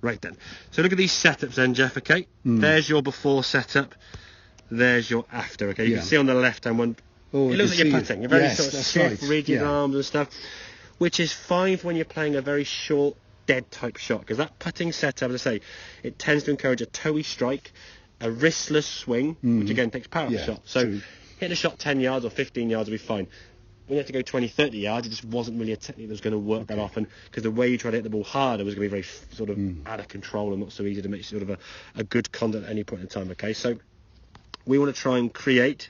Right then. So look at these setups then, Jeff, okay? There's your before setup. There's your after, okay? You can see on the left-hand one, it looks like you're putting. You're very sort of stiff, rigid arms and stuff, which is fine for when you're playing a very short, dead type shot, because that putting setup, as I say, it tends to encourage a toey strike, a wristless swing, which again takes power off the shot. So hitting a shot 10 yards or 15 yards will be fine. When you have to go 20, 30 yards, it just wasn't really a technique that was going to work that often, because the way you try to hit the ball harder was going to be very sort of out of control and not so easy to make sort of a good contact at any point in time, okay? So we want to try and create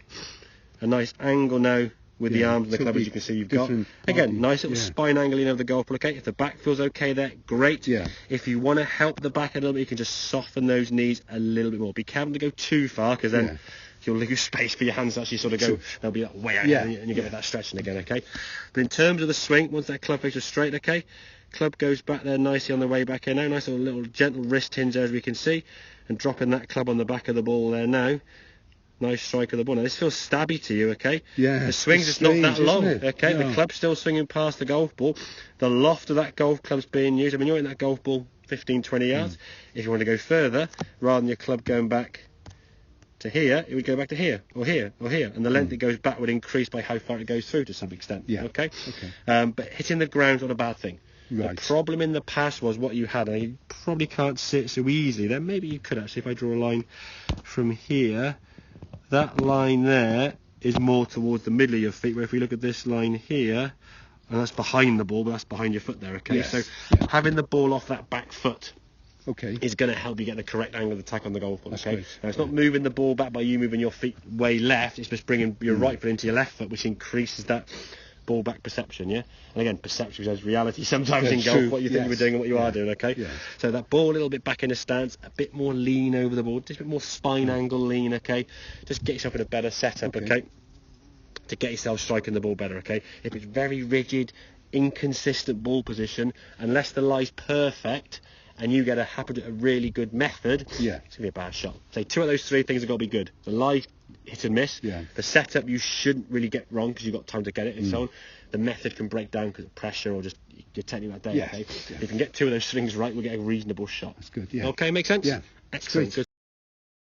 a nice angle now with the arms and the club, as you can see you've got. Again, nice little spine angle in over the golf ball, okay? If the back feels okay there, great. If you want to help the back a little bit, you can just soften those knees a little bit more. Be careful to go too far, because then you'll lose space for your hands to actually sort of go, they'll be like way out, and you get that stretching again, okay? But in terms of the swing, once that club face is straight, okay, club goes back there nicely on the way back in now, nice little gentle wrist hinge there, as we can see, and dropping that club on the back of the ball there now. Nice strike of the ball. Now this feels stabby to you, okay? The swing's just not that long, okay? The club's still swinging past the golf ball. The loft of that golf club's being used. I mean, you're in that golf ball 15, 20 yards. If you want to go further, rather than your club going back to here, it would go back to here, or here, or here. And the length it goes back would increase by how far it goes through to some extent, okay? But hitting the ground's not a bad thing. The problem in the past was what you had, and you probably can't see it so easily. Then maybe you could actually, if I draw a line from here, that line there is more towards the middle of your feet, where if we look at this line here, and that's behind the ball, but that's behind your foot there, okay? So having the ball off that back foot is going to help you get the correct angle of attack on the golf ball, okay? Now, it's not moving the ball back by you moving your feet way left, it's just bringing your right foot into your left foot, which increases that ball back perception, and again, perception is reality sometimes in golf, what you think you were doing and what you are doing, okay? So that ball a little bit back in the stance, a bit more lean over the ball, just a bit more spine angle lean, okay? Just get yourself in a better setup, okay? To get yourself striking the ball better, okay? If it's very rigid, inconsistent ball position, unless the lie's perfect and you get a really good method, it's going to be a bad shot. Say 2 of those 3 things have got to be good. The lie, hit and miss. The setup you shouldn't really get wrong because you've got time to get it and so on. The method can break down because of pressure or just your technique that day, okay? If you can get 2 of those things right, we'll get a reasonable shot. That's good, Okay, makes sense? Yeah. Excellent. Good.